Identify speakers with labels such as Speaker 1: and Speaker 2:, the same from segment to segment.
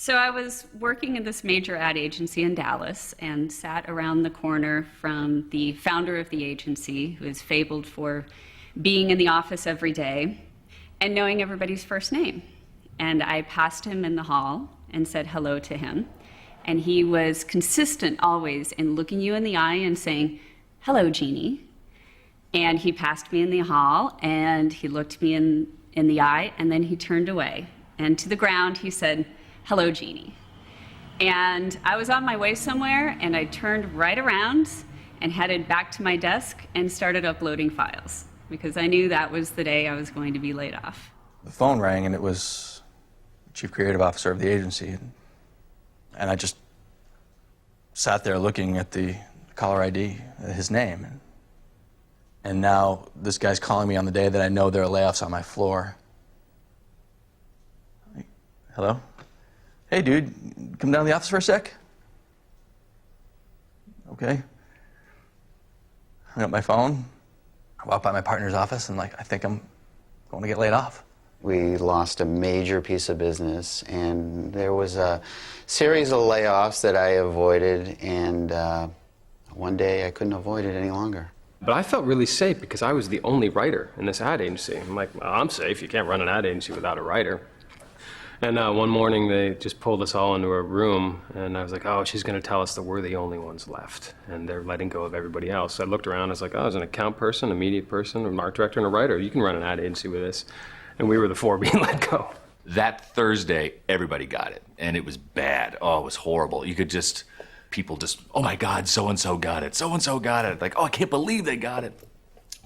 Speaker 1: So I was working in this major ad agency in Dallas and sat around the corner from the founder of the agency, who is fabled for being in the office every day and knowing everybody's first name. And I passed him in the hall and said hello to him. And he was consistent always in looking you in the eye and saying, "Hello, Jeannie." And he passed me in the hall and he looked me in the eye and then he turned away. And to the ground he said, "Hello, Jeannie." And I was on my way somewhere and I turned right around and headed back to my desk and started uploading files because I knew that was the day I was going to be laid off.
Speaker 2: The phone rang and it was the chief creative officer of the agency. And I just sat there looking at the caller ID, his name. And now this guy's calling me on the day that I know there are layoffs on my floor. Hello? Hey, dude, come down to the office for a sec? Okay. Hung up my phone. I walked by my partner's office and I think I'm going to get laid off.
Speaker 3: We lost a major piece of business and there was a series of layoffs that I avoided and one day I couldn't avoid it any longer.
Speaker 4: But I felt really safe because I was the only writer in this ad agency. I'm like, well, I'm safe. You can't run an ad agency without a writer. And one morning they just pulled us all into a room and I was like, oh, she's going to tell us that we're the only ones left and they're letting go of everybody else. I looked around, I was like, oh, there's an account person, a media person, a market director, and a writer. You can run an ad agency with this. And we were the four being let go.
Speaker 5: That Thursday, everybody got it, and it was bad. Oh, it was horrible. You could just, people just, oh my God, so-and-so got it, so-and-so got it. Like, oh, I can't believe they got it.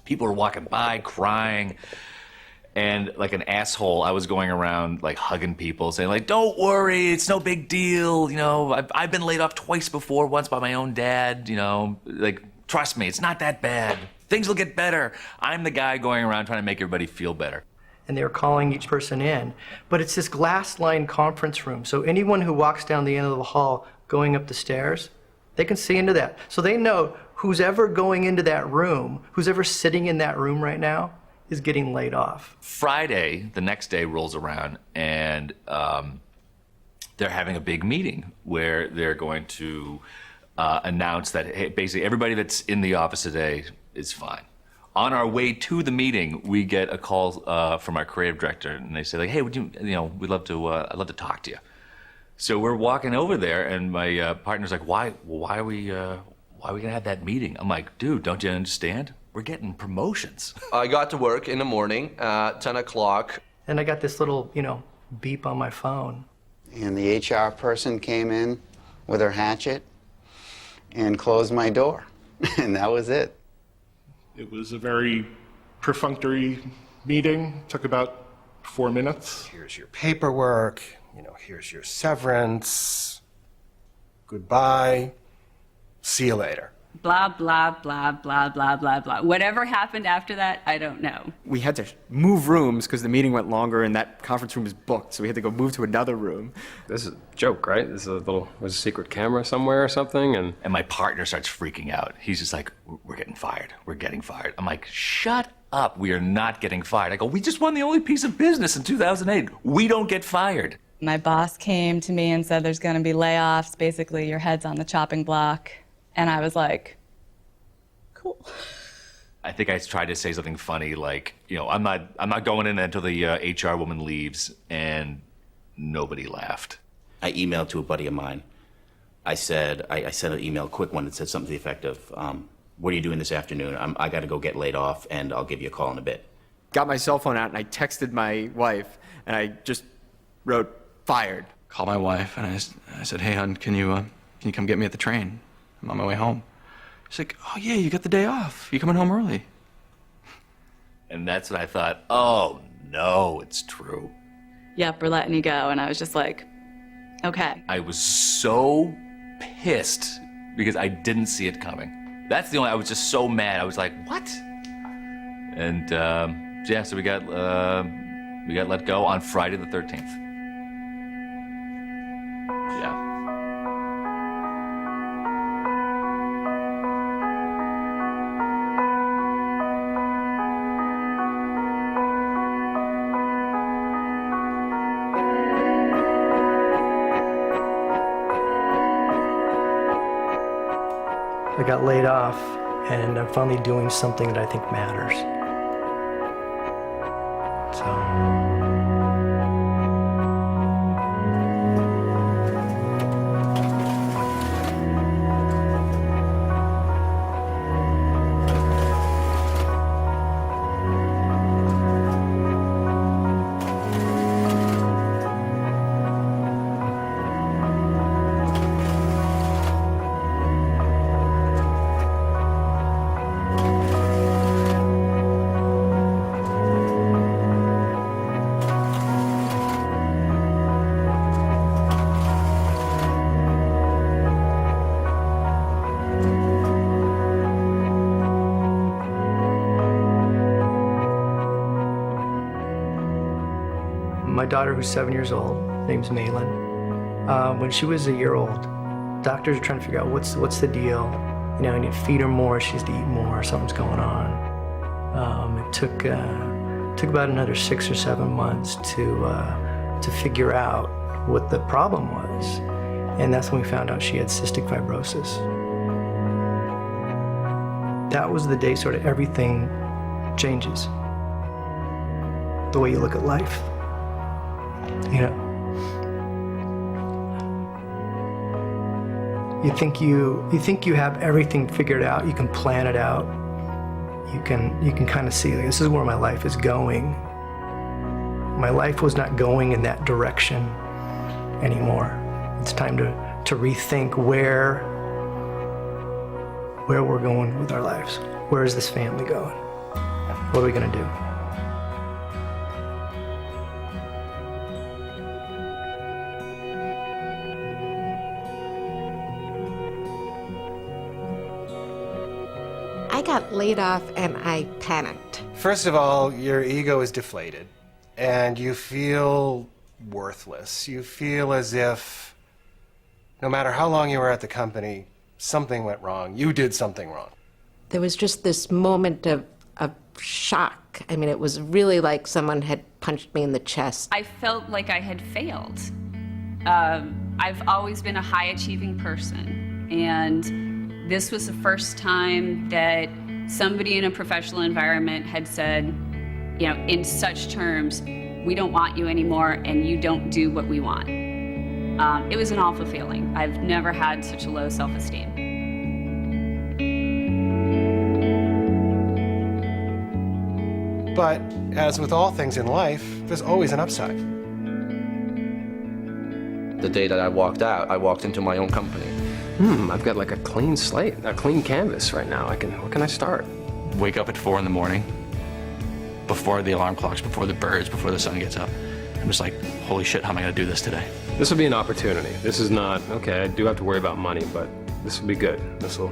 Speaker 5: People were walking by, crying, and like an asshole, I was going around like hugging people, saying like, don't worry, it's no big deal. You know, I've been laid off twice before, once by my own dad, you know, like, trust me, it's not that bad. Things will get better. I'm the guy going around trying to make everybody feel better.
Speaker 6: And they were calling each person in. But it's this glass-lined conference room, so anyone who walks down the end of the hall going up the stairs, they can see into that. So they know who's ever going into that room, who's ever sitting in that room right now, is getting laid off.
Speaker 5: Friday, the next day rolls around, and they're having a big meeting where they're going to announce that, hey, basically everybody that's in the office today is fine. On our way to the meeting, we get a call from our creative director, and they say, like, "Hey, would you know, I'd love to talk to you." So we're walking over there, and my partner's like, "Why are we gonna have that meeting?" I'm like, "Dude, don't you understand? We're getting promotions."
Speaker 7: I got to work in the morning at 10 o'clock.
Speaker 6: And I got this little, beep on my phone.
Speaker 3: And the HR person came in with her hatchet and closed my door, and that was it.
Speaker 8: It was a very perfunctory meeting, took about 4 minutes.
Speaker 9: Here's your paperwork, here's your severance, goodbye, see you later.
Speaker 1: Blah, blah, blah, blah, blah, blah, blah. Whatever happened after that, I don't know.
Speaker 10: We had to move rooms because the meeting went longer and that conference room was booked, so we had to go move to another room.
Speaker 4: This is a joke, right? This is was a secret camera somewhere or something? And
Speaker 5: my partner starts freaking out. He's just like, we're getting fired. We're getting fired. I'm like, shut up. We are not getting fired. I go, we just won the only piece of business in 2008. We don't get fired.
Speaker 11: My boss came to me and said there's going to be layoffs. Basically, your head's on the chopping block. And I was like, cool.
Speaker 5: I think I tried to say something funny like, I'm not going in until the HR woman leaves, and nobody laughed.
Speaker 12: I emailed to a buddy of mine. I sent an email, a quick one, that said something to the effect of, what are you doing this afternoon? I got to go get laid off, and I'll give you a call in a bit.
Speaker 10: Got my cell phone out and I texted my wife and I just wrote, fired.
Speaker 2: Called my wife and I said, hey, hon, can you come get me at the train? I'm on my way home. She's like, oh yeah, you got the day off. You coming home early?
Speaker 5: And that's when I thought, oh no, it's true.
Speaker 11: Yep, we're letting you go. And I was just like, okay.
Speaker 5: I was so pissed because I didn't see it coming. That's the only, I was just so mad. I was like, what? And yeah, so we got let go on Friday the 13th. Yeah.
Speaker 6: I got laid off, and I'm finally doing something that I think matters. So. My daughter, who's 7 years old, name's Malin. When she was a year old, doctors are trying to figure out what's the deal. You know, I need to feed her more, she needs to eat more, something's going on. It took about another 6 or 7 months to figure out what the problem was. And that's when we found out she had cystic fibrosis. That was the day sort of everything changes. The way you look at life. You know, you think you have everything figured out. You can plan it out. You can kind of see, like, this is where my life is going. My life was not going in that direction anymore. It's time to rethink where we're going with our lives. Where is this family going? What are we going to do?
Speaker 13: I got laid off and I panicked.
Speaker 9: First of all, your ego is deflated, and you feel worthless. You feel as if no matter how long you were at the company, something went wrong. You did something wrong.
Speaker 13: There was just this moment of shock. I mean, it was really like someone had punched me in the chest.
Speaker 1: I felt like I had failed. I've always been a high-achieving person, and this was the first time that somebody in a professional environment had said, you know, in such terms, we don't want you anymore and you don't do what we want. It was an awful feeling. I've never had such a low self-esteem.
Speaker 9: But as with all things in life, there's always an upside.
Speaker 7: The day that I walked out, I walked into my own company.
Speaker 4: I've got like a clean slate, a clean canvas right now. What can I start?
Speaker 2: Wake up at 4 in the morning, before the alarm clocks, before the birds, before the sun gets up. I'm just like, holy shit, how am I gonna do this today?
Speaker 4: This will be an opportunity. This is not, okay, I do have to worry about money, but this will be good. This will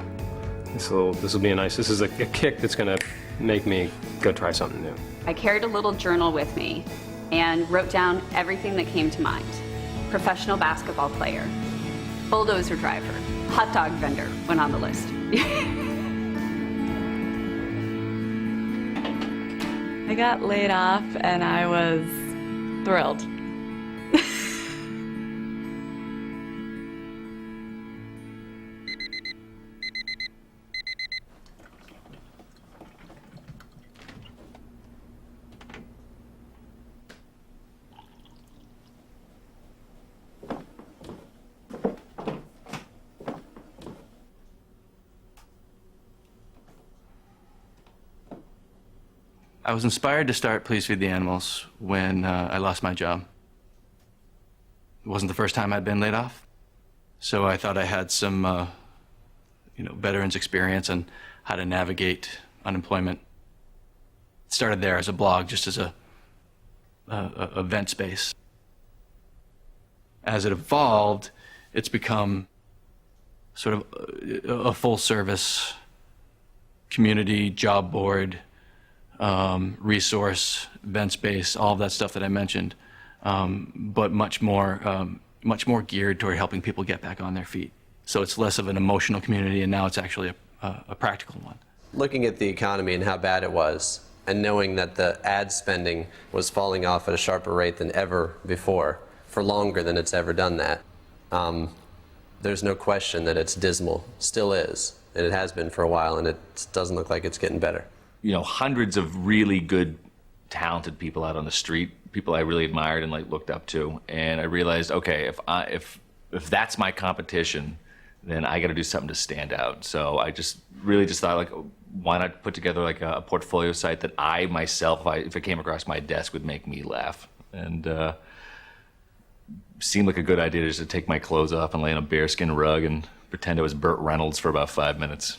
Speaker 4: be a nice, this is a kick that's gonna make me go try something new.
Speaker 1: I carried a little journal with me and wrote down everything that came to mind. Professional basketball player, bulldozer driver, hot dog vendor went on the list.
Speaker 11: I got laid off and I was thrilled.
Speaker 2: I was inspired to start Please Feed the Animals when I lost my job. It wasn't the first time I'd been laid off, so I thought I had some, veterans experience on how to navigate unemployment. It started there as a blog, just as a event space. As it evolved, it's become sort of a full-service community job board, resource, event space, all of that stuff that I mentioned, but much more geared toward helping people get back on their feet. So it's less of an emotional community, and now it's actually a practical one.
Speaker 7: Looking at the economy and how bad it was, and knowing that the ad spending was falling off at a sharper rate than ever before, for longer than it's ever done that, there's no question that it's dismal, still is. and it has been for a while, and it doesn't look like it's getting better.
Speaker 5: You know, hundreds of really good, talented people out on the street, people I really admired and like looked up to, and I realized, okay, if that's my competition, then I got to do something to stand out. So I just thought, like, why not put together like a portfolio site that I myself, if it came across my desk, would make me laugh. And seemed like a good idea just to take my clothes off and lay on a bearskin rug and pretend I was Burt Reynolds for about 5 minutes.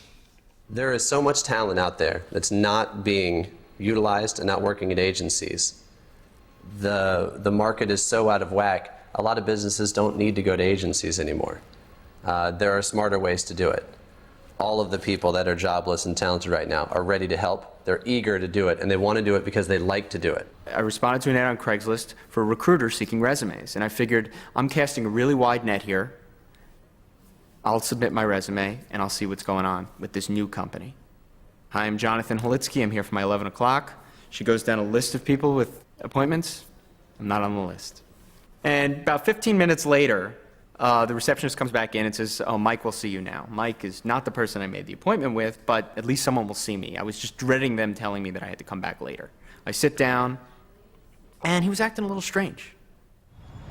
Speaker 7: There is so much talent out there that's not being utilized and not working at agencies. The market is so out of whack, a lot of businesses don't need to go to agencies anymore. There are smarter ways to do it. All of the people that are jobless and talented right now are ready to help. They're eager to do it, and they want to do it because they like to do it.
Speaker 10: I responded to an ad on Craigslist for a recruiter seeking resumes, and I figured I'm casting a really wide net here. I'll submit my resume, and I'll see what's going on with this new company. Hi, I'm Jonathan Holitsky. I'm here for my 11 o'clock. She goes down a list of people with appointments. I'm not on the list. And about 15 minutes later, the receptionist comes back in and says, oh, Mike will see you now. Mike is not the person I made the appointment with, but at least someone will see me. I was just dreading them telling me that I had to come back later. I sit down, and he was acting a little strange.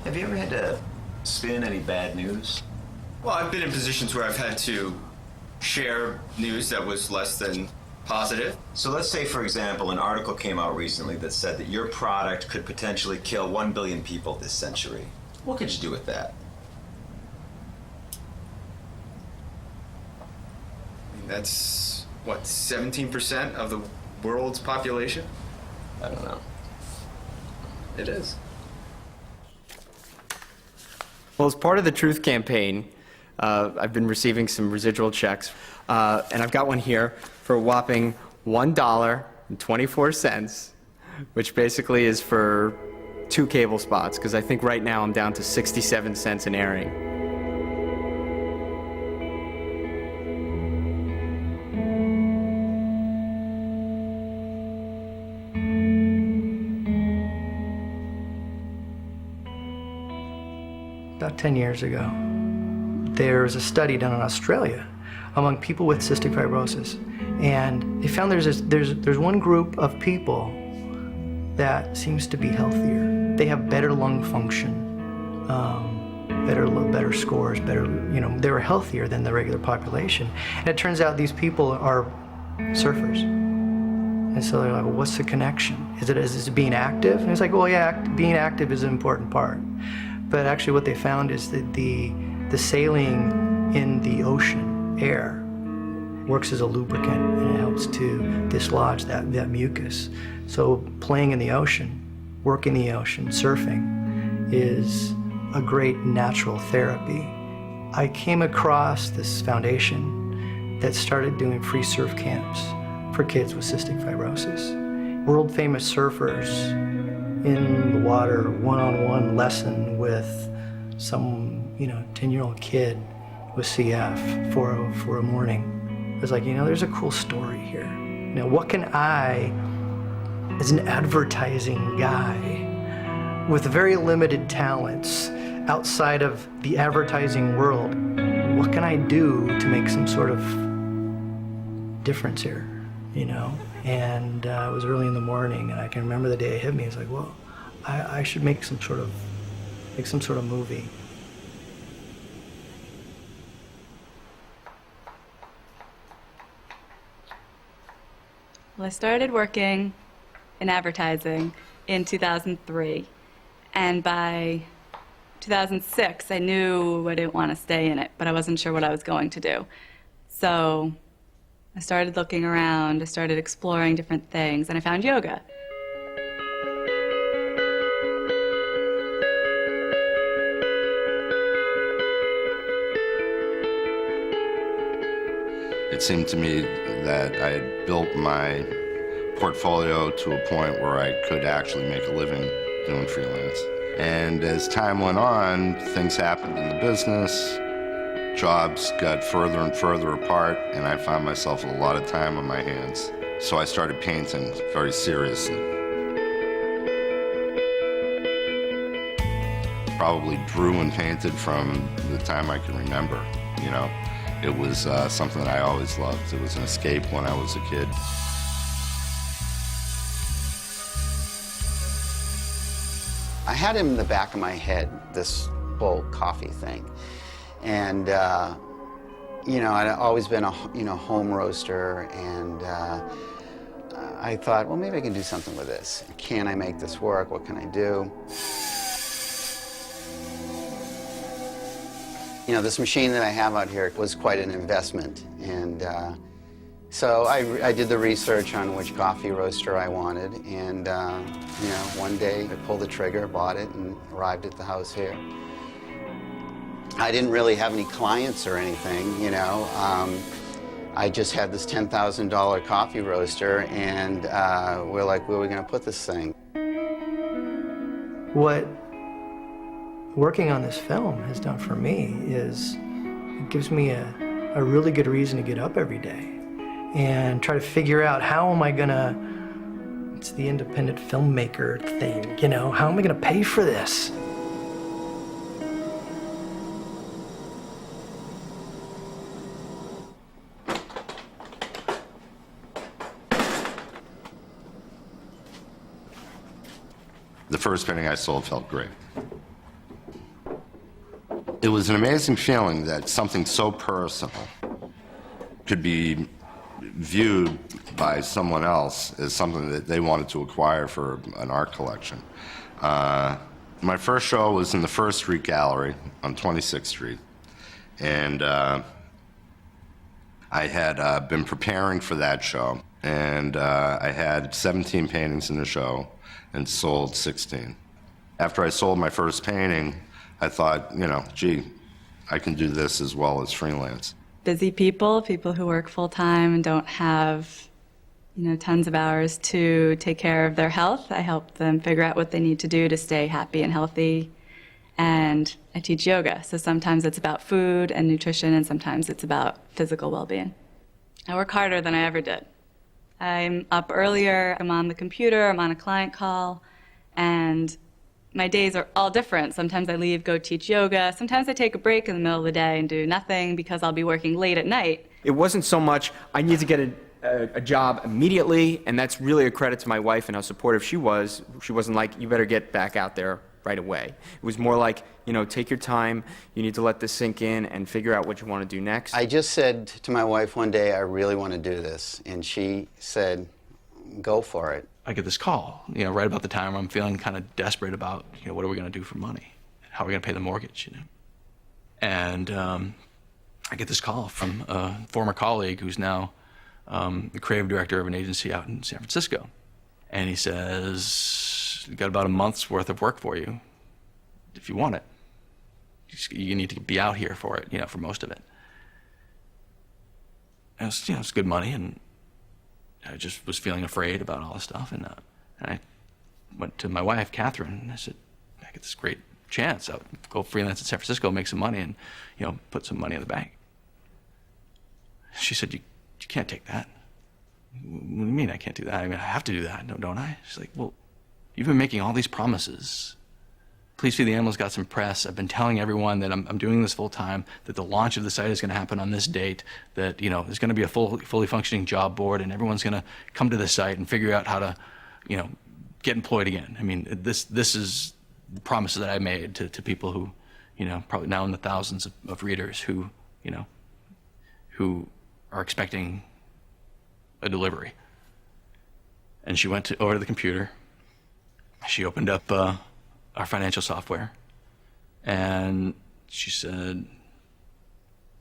Speaker 14: Have you ever had to spin any bad news?
Speaker 15: Well, I've been in positions where I've had to share news that was less than positive.
Speaker 14: So let's say, for example, an article came out recently that said that your product could potentially kill 1 billion people this century. What could you do with that?
Speaker 15: That's, what, 17% of the world's population?
Speaker 14: I don't know.
Speaker 15: It is.
Speaker 10: Well, as part of the Truth campaign, I've been receiving some residual checks, and I've got one here for a whopping $1.24, which basically is for 2 cable spots, because I think right now I'm down to 67 cents an airing.
Speaker 6: About 10 years ago, there was a study done in Australia among people with cystic fibrosis, and they found there's one group of people that seems to be healthier. They have better lung function, better scores, they were healthier than the regular population. And it turns out these people are surfers. And so they're like, well, what's the connection? Is it being active? And it's like, well, yeah, being active is an important part. But actually what they found is that the sailing in the ocean air works as a lubricant, and it helps to dislodge that mucus. So playing in the ocean, working the ocean, surfing is a great natural therapy. I came across this foundation that started doing free surf camps for kids with cystic fibrosis. World famous surfers in the water, one-on-one lesson with some 10-year-old kid with CF for a morning. I was like, there's a cool story here. What can I, as an advertising guy with very limited talents outside of the advertising world, what can I do to make some sort of difference here, And it was early in the morning, and I can remember the day it hit me. It's like, well, I should make some sort of movie.
Speaker 11: Well, I started working in advertising in 2003, and by 2006, I knew I didn't want to stay in it, but I wasn't sure what I was going to do. So I started looking around, I started exploring different things, and I found yoga.
Speaker 16: It seemed to me that I had built my portfolio to a point where I could actually make a living doing freelance. And as time went on, things happened in the business, jobs got further and further apart, and I found myself with a lot of time on my hands. So I started painting very seriously. Probably drew and painted from the time I can remember, It was something that I always loved. It was an escape when I was a kid.
Speaker 3: I had in the back of my head this whole coffee thing. And, you know, I'd always been a home roaster, and I thought, well, maybe I can do something with this. Can I make this work? What can I do? You know, this machine that I have out here was quite an investment, and so I did the research on which coffee roaster I wanted, and you know, one day I pulled the trigger, bought it, and arrived at the house here. I didn't really have any clients or anything, you know. I just had this $10,000 coffee roaster, and we're like, where are we going to put this thing?
Speaker 6: What working on this film has done for me is it gives me a really good reason to get up every day and try to figure out how am I gonna, it's the independent filmmaker thing, you know, how am I gonna pay for this?
Speaker 16: The first painting I sold felt great. It was an amazing feeling that something so personal could be viewed by someone else as something that they wanted to acquire for an art collection. My first show was in the First Street Gallery on 26th Street, and I had been preparing for that show, and I had 17 paintings in the show and sold 16. After I sold my first painting, I thought, you know, gee, I can do this as well as freelance.
Speaker 11: Busy people who work full-time and don't have, you know, tons of hours to take care of their health. I help them figure out what they need to do to stay happy and healthy. And I teach yoga, so sometimes it's about food and nutrition, and sometimes it's about physical well-being. I work harder than I ever did. I'm up earlier, I'm on the computer, I'm on a client call, and my days are all different. Sometimes I leave, go teach yoga. Sometimes I take a break in the middle of the day and do nothing because I'll be working late at night.
Speaker 10: It wasn't so much, I need to get a job immediately, and that's really a credit to my wife and how supportive she was. She wasn't like, you better get back out there right away. It was more like, you know, take your time, you need to let this sink in and figure out what you want to do next.
Speaker 3: I just said to my wife one day, I really want to do this, and she said, go for it.
Speaker 2: I get this call, you know, right about the time where I'm feeling kind of desperate about, you know, what are we going to do for money? How are we going to pay the mortgage, you know? And I get this call from a former colleague who's now the creative director of an agency out in San Francisco. And he says, we've got about a month's worth of work for you, if you want it. You need to be out here for it, you know, for most of it. And it's, you know, it's good money, and I just was feeling afraid about all this stuff, and I went to my wife, Catherine, and I said, I get this great chance. I'll go freelance in San Francisco, make some money, and, you know, put some money in the bank. She said, you can't take that. What do you mean I can't do that? I mean, I have to do that, don't I? She's like, well, you've been making all these promises. Please Feed the Animals got some press. I've been telling everyone that I'm doing this full time, that the launch of the site is going to happen on this date, that, you know, there's going to be a fully functioning job board, and everyone's going to come to the site and figure out how to, you know, get employed again. I mean, this is the promises that I made to people who, you know, probably now in the thousands of readers who, you know, who are expecting a delivery. And she went over to the computer. She opened up our financial software, and she said,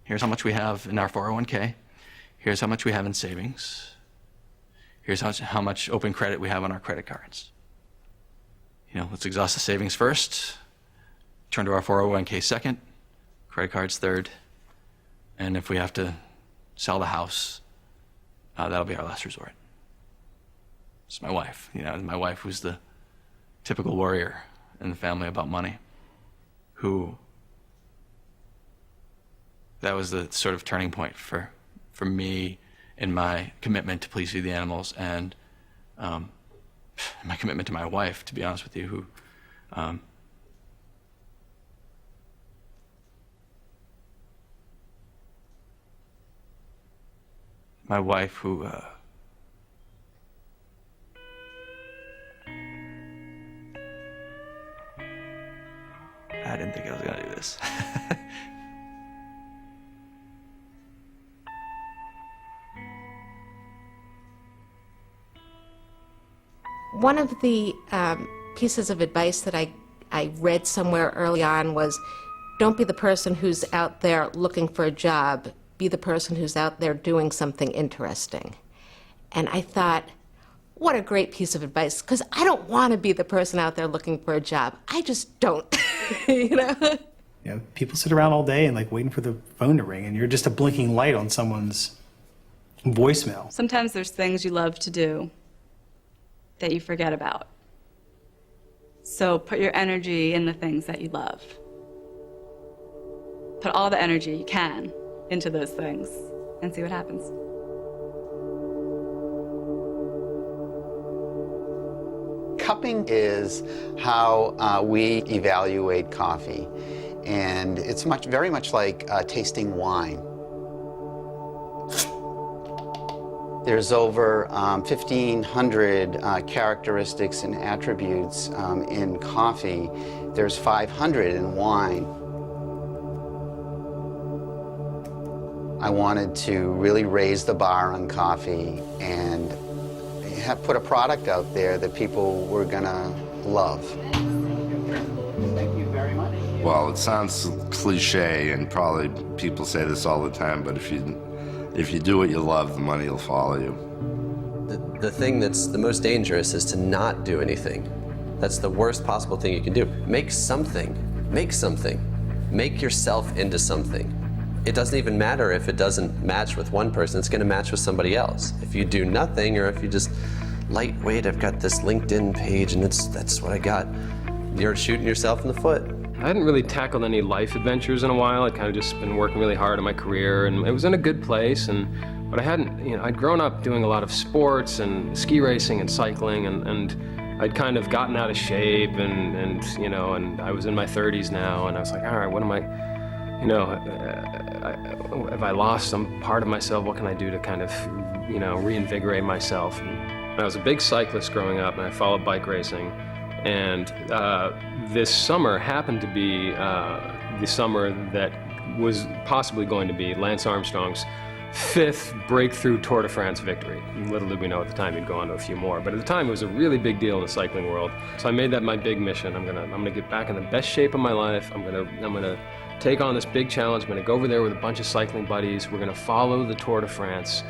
Speaker 2: here's how much we have in our 401k, here's how much we have in savings, here's how much open credit we have on our credit cards. You know, let's exhaust the savings first, turn to our 401k second, credit cards third, and if we have to sell the house, that'll be our last resort. It's my wife, you know, my wife who's the typical warrior in the family about money, who, that was the sort of turning point for me in my commitment to Please Feed the Animals, and my commitment to my wife, to be honest with you, who my wife, who I didn't think I was gonna do this.
Speaker 13: One of the pieces of advice that I read somewhere early on was, don't be the person who's out there looking for a job, be the person who's out there doing something interesting. And I thought, what a great piece of advice, because I don't want to be the person out there looking for a job. I just don't, you know?
Speaker 17: You know, people sit around all day and like waiting for the phone to ring, and you're just a blinking light on someone's voicemail.
Speaker 11: Sometimes there's things you love to do that you forget about. So put your energy in the things that you love. Put all the energy you can into those things and see what happens.
Speaker 3: Cupping is how we evaluate coffee, and it's very much like tasting wine. There's over 1,500 characteristics and attributes in coffee. There's 500 in wine. I wanted to really raise the bar on coffee and put a product out there that people were gonna love. Thank you very much.
Speaker 16: Well, it sounds cliche, and probably people say this all the time, but if you do what you love, the money will follow you.
Speaker 7: The thing that's the most dangerous is to not do anything. That's the worst possible thing you can do. Make something. Make something. Make yourself into something. It doesn't even matter if it doesn't match with one person, it's gonna match with somebody else. If you do nothing, or if you just, lightweight, I've got this LinkedIn page and that's what I got, you're shooting yourself in the foot.
Speaker 4: I hadn't really tackled any life adventures in a while. I'd kind of just been working really hard on my career, and it was in a good place. But I hadn't, I'd grown up doing a lot of sports and ski racing and cycling, and I'd kind of gotten out of shape, and I was in my 30s now, and I was like, all right, what am I, have I lost some part of myself? What can I do to kind of, reinvigorate myself? And I was a big cyclist growing up, and I followed bike racing. And this summer happened to be the summer that was possibly going to be Lance Armstrong's 5th breakthrough Tour de France victory. Little did we know at the time he'd go on to a few more, but at the time it was a really big deal in the cycling world. So I made that my big mission. I'm gonna get back in the best shape of my life. I'm gonna take on this big challenge. I'm gonna go over there with a bunch of cycling buddies. We're gonna follow the Tour de France.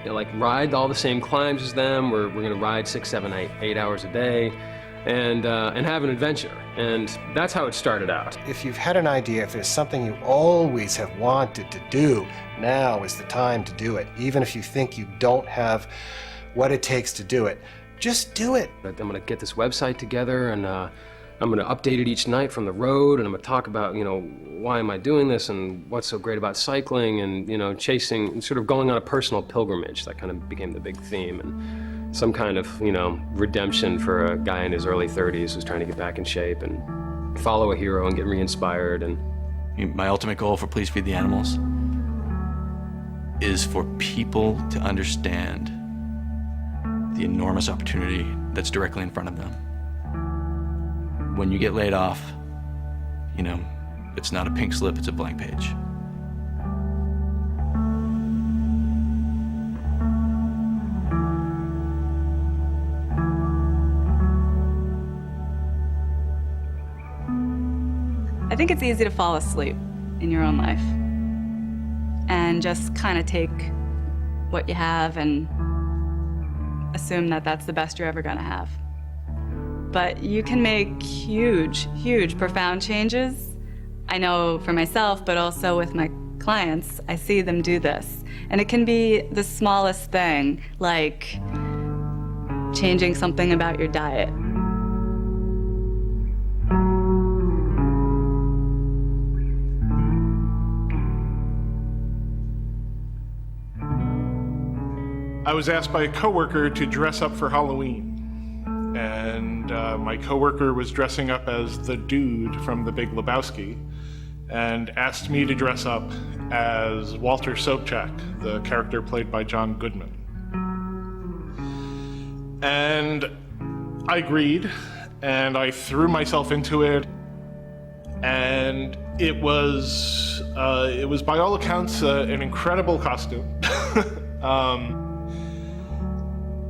Speaker 4: Ride all the same climbs as them. We're gonna ride 6, 7, 8 hours a day. And have an adventure. And that's how it started out.
Speaker 9: If you've had an idea, if there's something you always have wanted to do, now is the time to do it. Even if you think you don't have what it takes to do it, just do it.
Speaker 4: I'm gonna get this website together, and I'm gonna update it each night from the road, and I'm gonna talk about, why am I doing this, and what's so great about cycling, and, chasing, sort of going on a personal pilgrimage. That kind of became the big theme. And some kind of, redemption for a guy in his early 30s who's trying to get back in shape and follow a hero and get re-inspired. And
Speaker 2: my ultimate goal for Please Feed the Animals is for people to understand the enormous opportunity that's directly in front of them. When you get laid off, it's not a pink slip, it's a blank page.
Speaker 11: I think it's easy to fall asleep in your own life and just kind of take what you have and assume that that's the best you're ever going to have. But you can make huge, huge, profound changes. I know for myself, but also with my clients, I see them do this. And it can be the smallest thing, like changing something about your diet.
Speaker 8: I was asked by a coworker to dress up for Halloween. And my coworker was dressing up as the dude from The Big Lebowski and asked me to dress up as Walter Sobchak, the character played by John Goodman. And I agreed, and I threw myself into it, and it was by all accounts an incredible costume.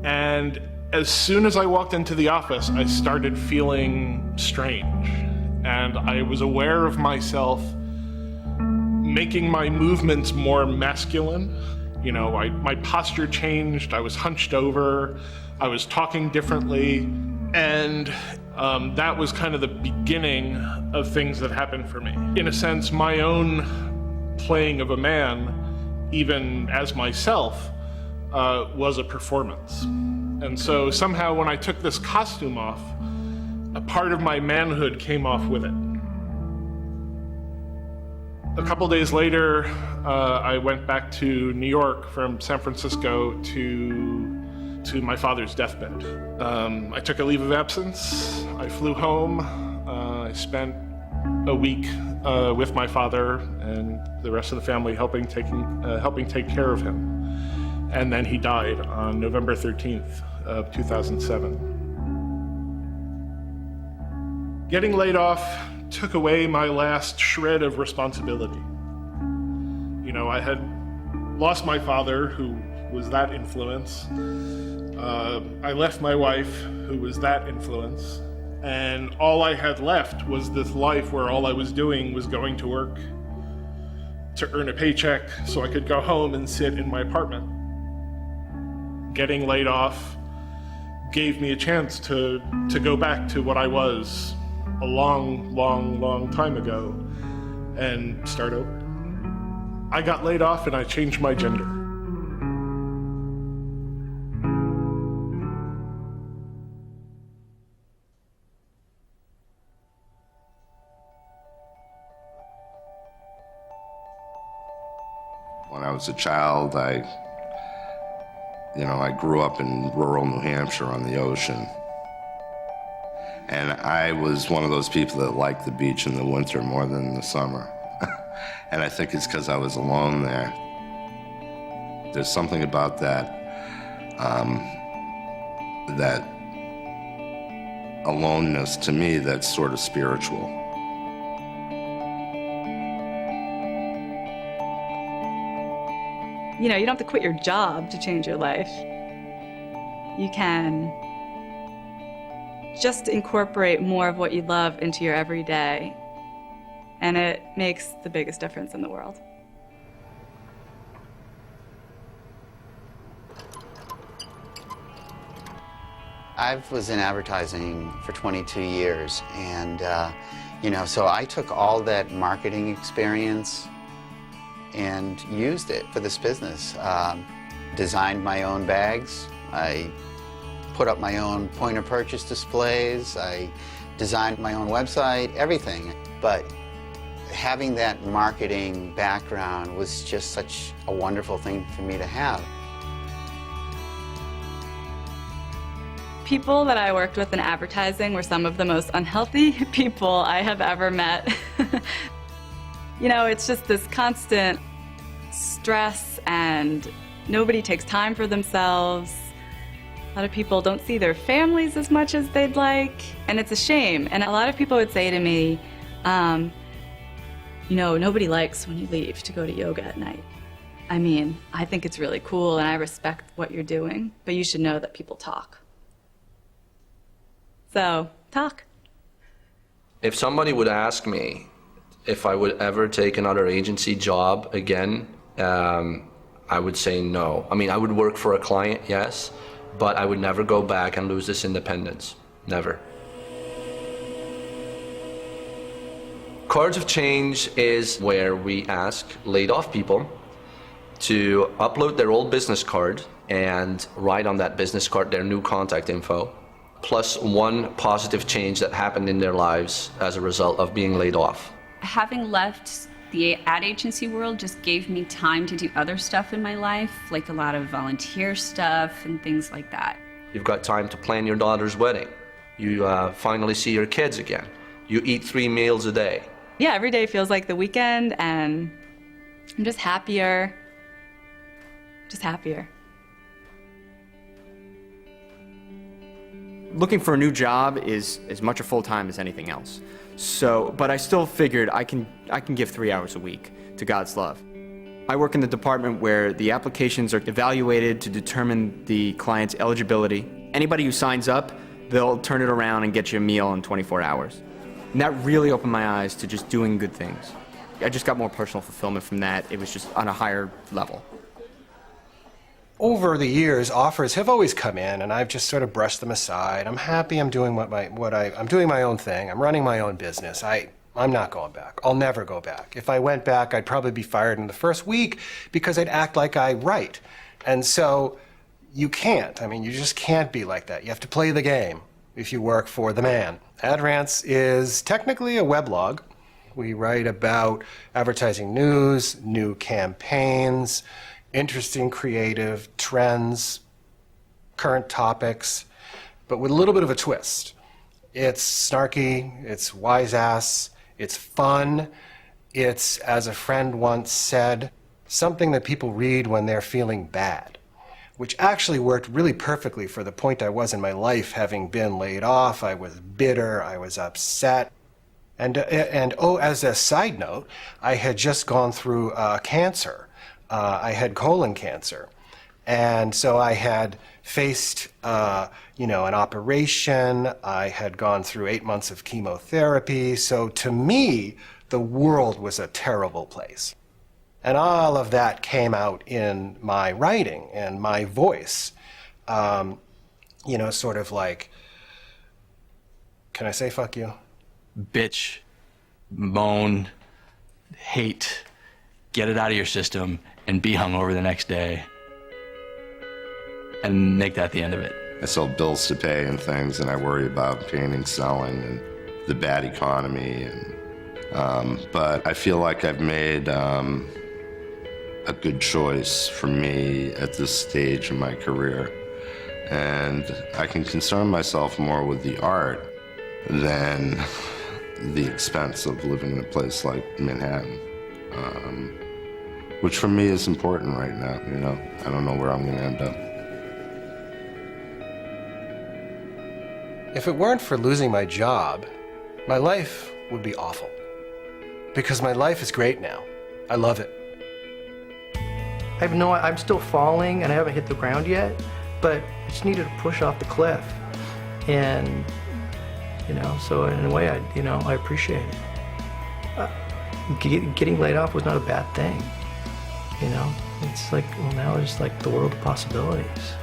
Speaker 8: And as soon as I walked into the office, I started feeling strange, and I was aware of myself making my movements more masculine. You know, my posture changed, I was hunched over, I was talking differently, and that was kind of the beginning of things that happened for me. In a sense, my own playing of a man, even as myself, was a performance. And so somehow when I took this costume off, a part of my manhood came off with it. A couple days later, I went back to New York from San Francisco to my father's deathbed. I took a leave of absence. I flew home. I spent a week with my father and the rest of the family helping take care of him. And then he died on November 13th of 2007. Getting laid off took away my last shred of responsibility. You know, I had lost my father, who was that influence. I left my wife, who was that influence. And all I had left was this life where all I was doing was going to work to earn a paycheck so I could go home and sit in my apartment. Getting laid off gave me a chance to go back to what I was a long time ago and start over. I got laid off and I changed my gender.
Speaker 16: When I was a child, I grew up in rural New Hampshire on the ocean. And I was one of those people that liked the beach in the winter more than the summer. And I think it's because I was alone there. There's something about that, that aloneness to me that's sort of spiritual.
Speaker 11: You know, you don't have to quit your job to change your life. You can just incorporate more of what you love into your everyday, and it makes the biggest difference in the world.
Speaker 3: I was in advertising for 22 years, and so I took all that marketing experience and used it for this business. Designed my own bags. I put up my own point of purchase displays. I designed my own website, everything. But having that marketing background was just such a wonderful thing for me to have.
Speaker 11: People that I worked with in advertising were some of the most unhealthy people I have ever met. You know, it's just this constant stress, and nobody takes time for themselves. A lot of people don't see their families as much as they'd like, and it's a shame. And a lot of people would say to me, nobody likes when you leave to go to yoga at night. I mean, I think it's really cool and I respect what you're doing, but you should know that people talk. So, talk.
Speaker 18: If somebody would ask me if I would ever take another agency job again, I would say no. I mean, I would work for a client, yes, but I would never go back and lose this independence. Never. Cards of Change is where we ask laid off people to upload their old business card and write on that business card their new contact info, plus one positive change that happened in their lives as a result of being laid off.
Speaker 1: Having left the ad agency world just gave me time to do other stuff in my life, like a lot of volunteer stuff and things like that.
Speaker 18: You've got time to plan your daughter's wedding. You finally see your kids again. You eat 3 meals a day.
Speaker 11: Yeah, every day feels like the weekend, and I'm just happier. Just happier.
Speaker 10: Looking for a new job is as much a full-time as anything else. So, but I still figured I can give 3 hours a week to God's love. I work in the department where the applications are evaluated to determine the client's eligibility. Anybody who signs up, they'll turn it around and get you a meal in 24 hours. And that really opened my eyes to just doing good things. I just got more personal fulfillment from that. It was just on a higher level.
Speaker 9: Over the years, offers have always come in, and I've just sort of brushed them aside. I'm happy. I'm doing I'm doing my own thing. I'm running my own business. I'm not going back. I'll never go back. If I went back, I'd probably be fired in the first week because I'd act like I write. And so you can't. I mean, you just can't be like that. You have to play the game if you work for the man. Ad Rants is technically a weblog. We write about advertising news, new campaigns, interesting creative trends, current topics, but with a little bit of a twist. It's snarky, it's wise-ass, it's fun, it's, as a friend once said, something that people read when they're feeling bad, which actually worked really perfectly for the point I was in my life, having been laid off. I was bitter, I was upset. And as a side note, I had just gone through cancer. I had colon cancer. And so I had faced, an operation. I had gone through 8 months of chemotherapy. So to me, the world was a terrible place. And all of that came out in my writing and my voice. Sort of like, can I say fuck you?
Speaker 2: Bitch, moan, hate, get it out of your system, and be hungover the next day. And make that the end of it.
Speaker 16: I sell bills to pay and things, and I worry about painting, selling, and the bad economy. But I feel like I've made a good choice for me at this stage in my career. And I can concern myself more with the art than the expense of living in a place like Manhattan, which for me is important right now. I don't know where I'm going to end up.
Speaker 9: If it weren't for losing my job, my life would be awful. Because my life is great now. I love it.
Speaker 6: I'm still falling and I haven't hit the ground yet, but I just needed to push off the cliff. And, so in a way, I appreciate it. Getting laid off was not a bad thing. It's like, well, now there's like the world of possibilities.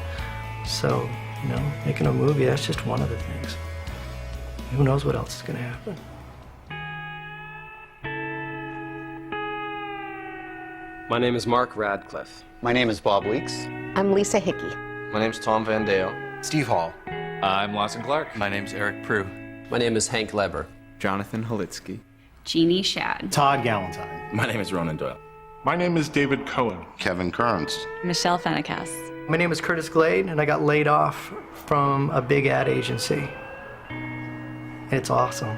Speaker 6: So, making a movie, that's just one of the things. Who knows what else is going to happen?
Speaker 4: My name is Mark Radcliffe.
Speaker 3: My name is Bob Weeks.
Speaker 13: I'm Lisa Hickey.
Speaker 18: My name's Tom Van Dale.
Speaker 9: Steve Hall.
Speaker 5: I'm Lawson Clark.
Speaker 2: My name's Eric Prue.
Speaker 7: My name is Hank Leber.
Speaker 10: Jonathan Halitsky.
Speaker 1: Jeannie Shad.
Speaker 17: Todd Galentine.
Speaker 12: My name is Ronan Doyle.
Speaker 8: My name is David Cohen.
Speaker 16: Kevin Kearns.
Speaker 11: Michelle Fennekas.
Speaker 6: My name is Curtis Glade, and I got laid off from a big ad agency. It's awesome.